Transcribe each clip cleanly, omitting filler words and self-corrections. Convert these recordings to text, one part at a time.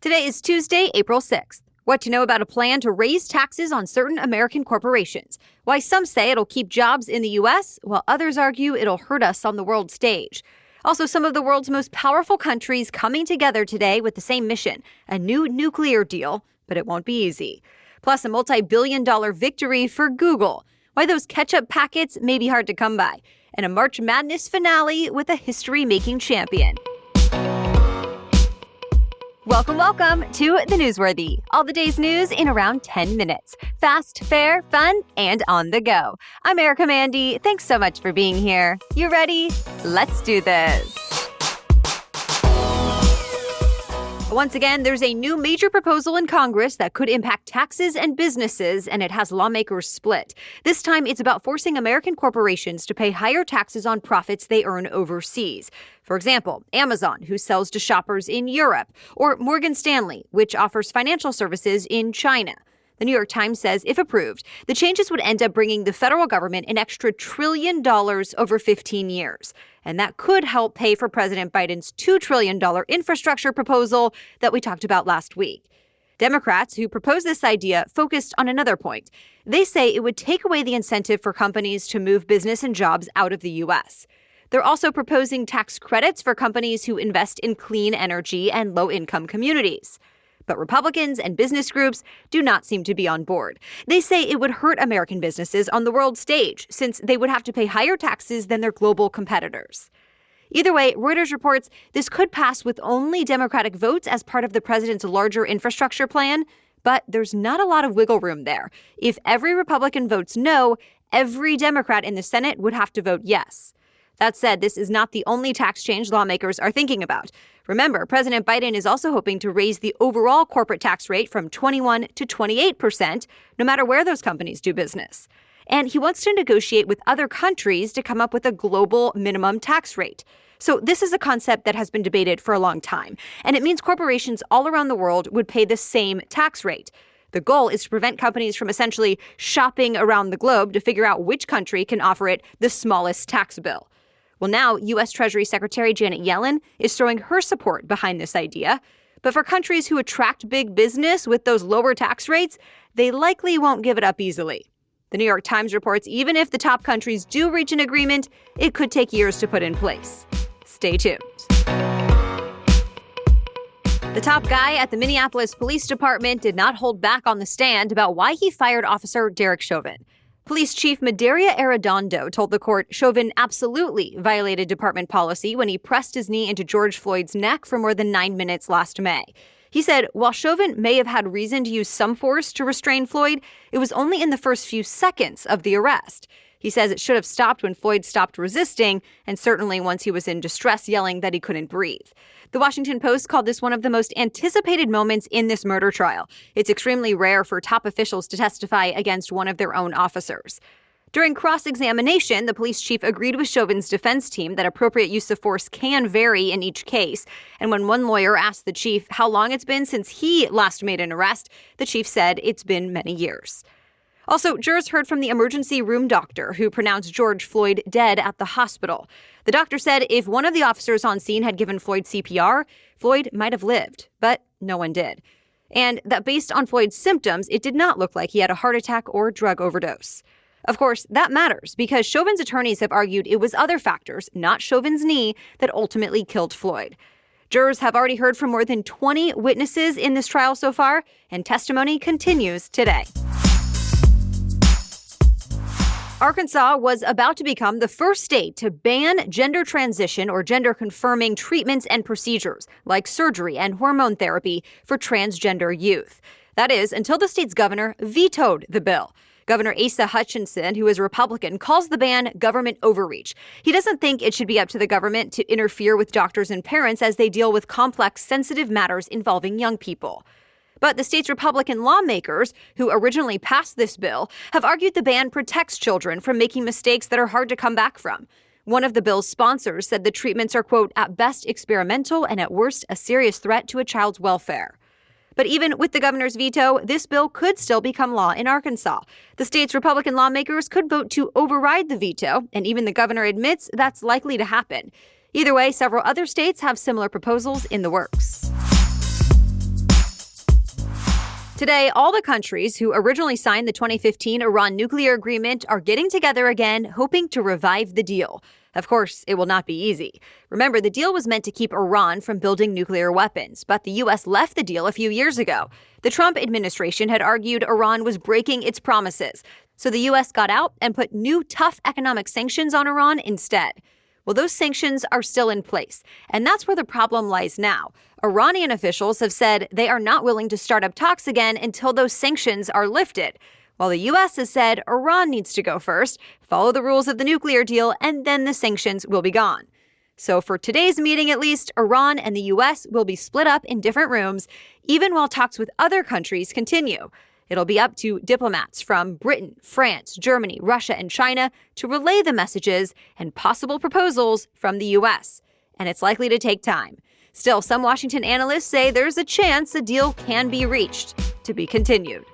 Today is Tuesday, April 6th. What to know about a plan to raise taxes on certain American corporations. Why some say it'll keep jobs in the U.S., while others argue it'll hurt us on the world stage. Also, some of the world's most powerful countries coming together today with the same mission, a new nuclear deal, but it won't be easy. Plus, a multi-billion-dollar victory for Google. Why those ketchup packets may be hard to come by. And a March Madness finale with a history-making champion. Welcome to The Newsworthy. All the day's news in around 10 minutes. Fast, fair, fun, and on the go. I'm Erica Mandy. Thanks so much for being here. You ready? Let's do this. Once again, there's a new major proposal in Congress that could impact taxes and businesses, and it has lawmakers split. This time, it's about forcing American corporations to pay higher taxes on profits they earn overseas. For example, Amazon, who sells to shoppers in Europe, or Morgan Stanley, which offers financial services in China. The New York Times says, if approved, the changes would end up bringing the federal government an extra $1 trillion over 15 years. And that could help pay for President Biden's $2 trillion infrastructure proposal that we talked about last week. Democrats who proposed this idea focused on another point. They say it would take away the incentive for companies to move business and jobs out of the U.S. They're also proposing tax credits for companies who invest in clean energy and low-income communities. But Republicans and business groups do not seem to be on board. They say it would hurt American businesses on the world stage, since they would have to pay higher taxes than their global competitors. Either way, Reuters reports this could pass with only Democratic votes as part of the president's larger infrastructure plan, but there's not a lot of wiggle room there. If every Republican votes no, every Democrat in the Senate would have to vote yes. That said, this is not the only tax change lawmakers are thinking about. Remember, President Biden is also hoping to raise the overall corporate tax rate from 21% to 28%, no matter where those companies do business. And he wants to negotiate with other countries to come up with a global minimum tax rate. So this is a concept that has been debated for a long time, and it means corporations all around the world would pay the same tax rate. The goal is to prevent companies from essentially shopping around the globe to figure out which country can offer it the smallest tax bill. Well, now, U.S. Treasury Secretary Janet Yellen is throwing her support behind this idea. But for countries who attract big business with those lower tax rates, they likely won't give it up easily. The New York Times reports even if the top countries do reach an agreement, it could take years to put in place. Stay tuned. The top guy at the Minneapolis Police Department did not hold back on the stand about why he fired Officer Derek Chauvin. Police Chief Medaria Arredondo told the court Chauvin absolutely violated department policy when he pressed his knee into George Floyd's neck for more than 9 minutes last May. He said while Chauvin may have had reason to use some force to restrain Floyd, it was only in the first few seconds of the arrest. He says it should have stopped when Floyd stopped resisting, and certainly once he was in distress yelling that he couldn't breathe. The Washington Post called this one of the most anticipated moments in this murder trial. It's extremely rare for top officials to testify against one of their own officers. During cross-examination, the police chief agreed with Chauvin's defense team that appropriate use of force can vary in each case. And when one lawyer asked the chief how long it's been since he last made an arrest, the chief said it's been many years. Also, jurors heard from the emergency room doctor who pronounced George Floyd dead at the hospital. The doctor said if one of the officers on scene had given Floyd CPR, Floyd might have lived, but no one did. And that based on Floyd's symptoms, it did not look like he had a heart attack or drug overdose. Of course, that matters because Chauvin's attorneys have argued it was other factors, not Chauvin's knee, that ultimately killed Floyd. Jurors have already heard from more than 20 witnesses in this trial so far, and testimony continues today. Arkansas was about to become the first state to ban gender transition or gender-confirming treatments and procedures, like surgery and hormone therapy for transgender youth. That is, until the state's governor vetoed the bill. Governor Asa Hutchinson, who is a Republican, calls the ban government overreach. He doesn't think it should be up to the government to interfere with doctors and parents as they deal with complex, sensitive matters involving young people. But the state's Republican lawmakers, who originally passed this bill, have argued the ban protects children from making mistakes that are hard to come back from. One of the bill's sponsors said the treatments are, quote, at best experimental and at worst a serious threat to a child's welfare. But even with the governor's veto, this bill could still become law in Arkansas. The state's Republican lawmakers could vote to override the veto, and even the governor admits that's likely to happen. Either way, several other states have similar proposals in the works. Today, all the countries who originally signed the 2015 Iran nuclear agreement are getting together again, hoping to revive the deal. Of course, it will not be easy. Remember, the deal was meant to keep Iran from building nuclear weapons, but the U.S. left the deal a few years ago. The Trump administration had argued Iran was breaking its promises, so the U.S. got out and put new tough economic sanctions on Iran instead. Well, those sanctions are still in place, and that's where the problem lies now. Iranian officials have said they are not willing to start up talks again until those sanctions are lifted, while the U.S. has said Iran needs to go first, follow the rules of the nuclear deal, and then the sanctions will be gone. So for today's meeting at least, Iran and the U.S. will be split up in different rooms, even while talks with other countries continue. It'll be up to diplomats from Britain, France, Germany, Russia, and China to relay the messages and possible proposals from the U.S. And it's likely to take time. Still, some Washington analysts say there's a chance a deal can be reached. To be continued.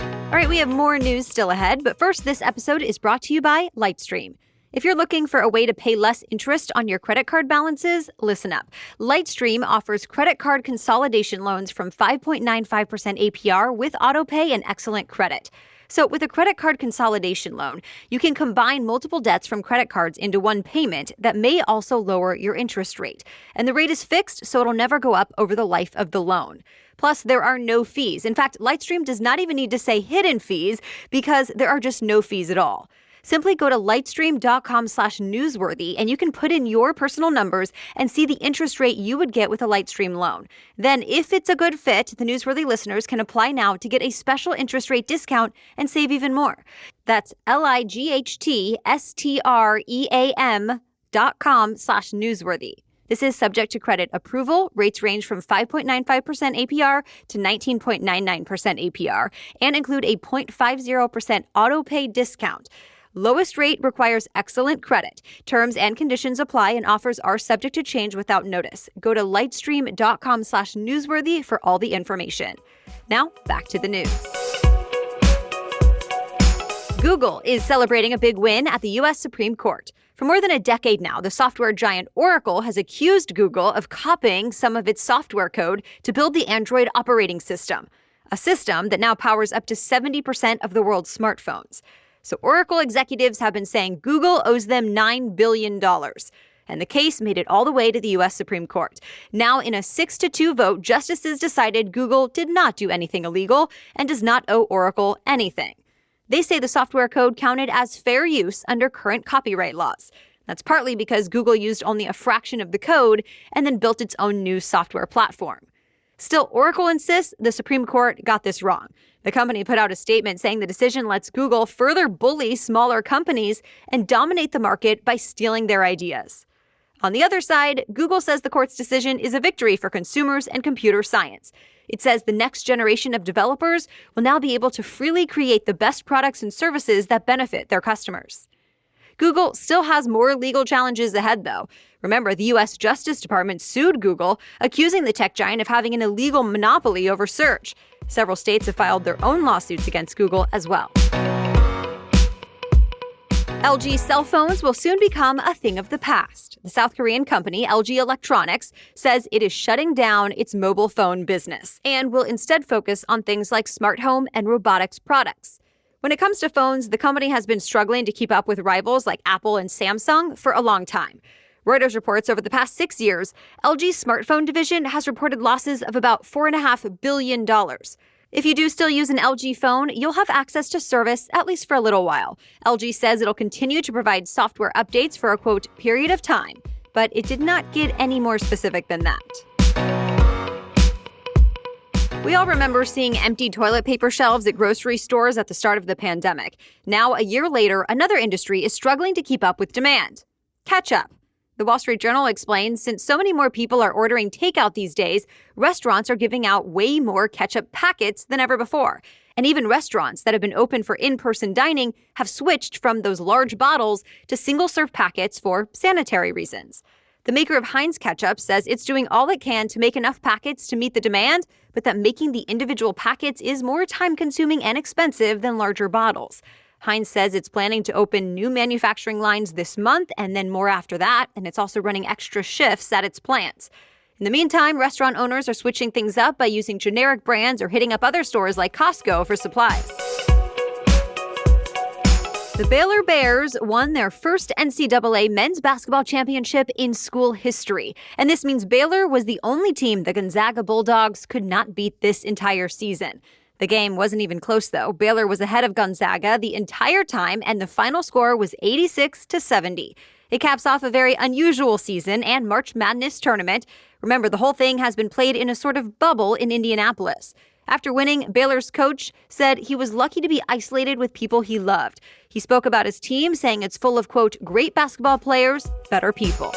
All right, we have more news still ahead, but first, this episode is brought to you by Lightstream. If you're looking for a way to pay less interest on your credit card balances, listen up. Lightstream offers credit card consolidation loans from 5.95% APR with autopay and excellent credit. So with a credit card consolidation loan, you can combine multiple debts from credit cards into one payment that may also lower your interest rate. And the rate is fixed, so it'll never go up over the life of the loan. Plus, there are no fees. In fact, Lightstream does not even need to say hidden fees because there are just no fees at all. Simply go to lightstream.com/newsworthy and you can put in your personal numbers and see the interest rate you would get with a Lightstream loan. Then, if it's a good fit, the Newsworthy listeners can apply now to get a special interest rate discount and save even more. That's lightstream.com/newsworthy. This is subject to credit approval. Rates range from 5.95% APR to 19.99% APR and include a 0.50% autopay discount. Lowest rate requires excellent credit. Terms and conditions apply and offers are subject to change without notice. Go to lightstream.com/newsworthy for all the information. Now, back to the news. Google is celebrating a big win at the U.S. Supreme Court. For more than a decade now, the software giant Oracle has accused Google of copying some of its software code to build the Android operating system, a system that now powers up to 70% of the world's smartphones. So Oracle executives have been saying Google owes them $9 billion. And the case made it all the way to the U.S. Supreme Court. Now, in a 6-2 vote, justices decided Google did not do anything illegal and does not owe Oracle anything. They say the software code counted as fair use under current copyright laws. That's partly because Google used only a fraction of the code and then built its own new software platform. Still, Oracle insists the Supreme Court got this wrong. The company put out a statement saying the decision lets Google further bully smaller companies and dominate the market by stealing their ideas. On the other side, Google says the court's decision is a victory for consumers and computer science. It says the next generation of developers will now be able to freely create the best products and services that benefit their customers. Google still has more legal challenges ahead, though. Remember, the U.S. Justice Department sued Google, accusing the tech giant of having an illegal monopoly over search. Several states have filed their own lawsuits against Google as well. LG cell phones will soon become a thing of the past. The South Korean company LG Electronics says it is shutting down its mobile phone business and will instead focus on things like smart home and robotics products. When it comes to phones, the company has been struggling to keep up with rivals like Apple and Samsung for a long time. Reuters reports over the past 6 years, LG's smartphone division has reported losses of about $4.5 billion. If you do still use an LG phone, you'll have access to service at least for a little while. LG says it'll continue to provide software updates for a, quote, period of time, but it did not get any more specific than that. We all remember seeing empty toilet paper shelves at grocery stores at the start of the pandemic. Now, a year later, another industry is struggling to keep up with demand. Ketchup. The Wall Street Journal explains, since so many more people are ordering takeout these days, restaurants are giving out way more ketchup packets than ever before. And even restaurants that have been open for in-person dining have switched from those large bottles to single-serve packets for sanitary reasons. The maker of Heinz ketchup says it's doing all it can to make enough packets to meet the demand, but that making the individual packets is more time-consuming and expensive than larger bottles. Heinz says it's planning to open new manufacturing lines this month and then more after that, and it's also running extra shifts at its plants. In the meantime, restaurant owners are switching things up by using generic brands or hitting up other stores like Costco for supplies. The Baylor Bears won their first NCAA men's basketball championship in school history. And this means Baylor was the only team the Gonzaga Bulldogs could not beat this entire season. The game wasn't even close, though. Baylor was ahead of Gonzaga the entire time, and the final score was 86-70. It caps off a very unusual season and March Madness tournament. Remember, the whole thing has been played in a sort of bubble in Indianapolis. After winning, Baylor's coach said he was lucky to be isolated with people he loved. He spoke about his team, saying it's full of, quote, great basketball players, better people.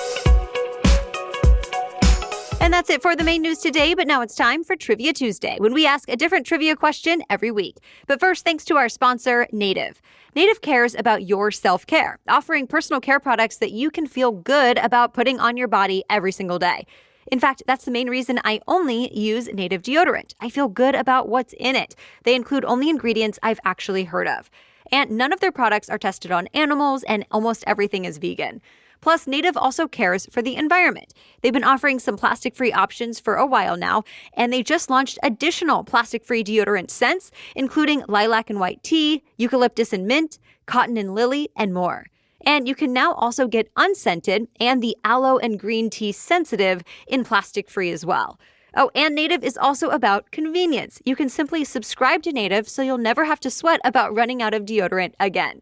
And that's it for the main news today, but now it's time for Trivia Tuesday, when we ask a different trivia question every week. But first, thanks to our sponsor, Native. Native cares about your self-care, offering personal care products that you can feel good about putting on your body every single day. In fact, that's the main reason I only use Native deodorant. I feel good about what's in it. They include only ingredients I've actually heard of. And none of their products are tested on animals, and almost everything is vegan. Plus, Native also cares for the environment. They've been offering some plastic-free options for a while now, and they just launched additional plastic-free deodorant scents, including lilac and white tea, eucalyptus and mint, cotton and lily, and more. And you can now also get unscented and the aloe and green tea sensitive in plastic-free as well. Oh, and Native is also about convenience. You can simply subscribe to Native so you'll never have to sweat about running out of deodorant again.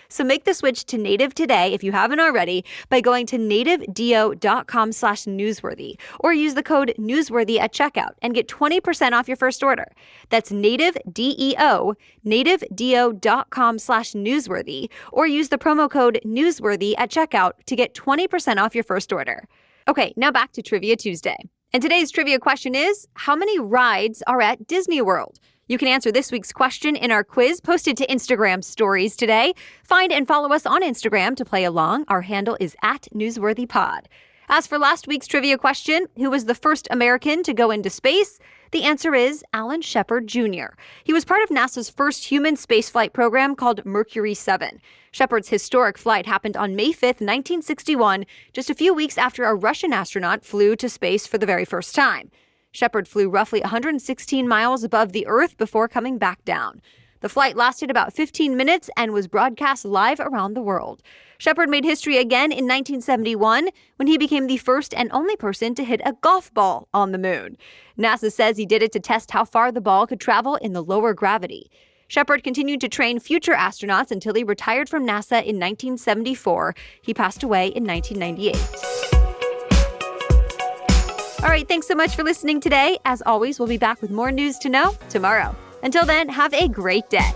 So make the switch to Native today if you haven't already by going to nativedeo.com/newsworthy or use the code newsworthy at checkout and get 20% off your first order. That's nativedeo, nativedeo.com/newsworthy or use the promo code newsworthy at checkout to get 20% off your first order. Okay, now back to Trivia Tuesday. And today's trivia question is, how many rides are at Disney World? You can answer this week's question in our quiz posted to Instagram stories today. Find and follow us on Instagram to play along. Our handle is @NewsworthyPod. As for last week's trivia question, who was the first American to go into space? The answer is Alan Shepard Jr. He was part of NASA's first human spaceflight program called Mercury 7. Shepard's historic flight happened on May 5th, 1961, just a few weeks after a Russian astronaut flew to space for the very first time. Shepard flew roughly 116 miles above the Earth before coming back down. The flight lasted about 15 minutes and was broadcast live around the world. Shepard made history again in 1971 when he became the first and only person to hit a golf ball on the moon. NASA says he did it to test how far the ball could travel in the lower gravity. Shepard continued to train future astronauts until he retired from NASA in 1974. He passed away in 1998. All right, thanks so much for listening today. As always, we'll be back with more news to know tomorrow. Until then, have a great day.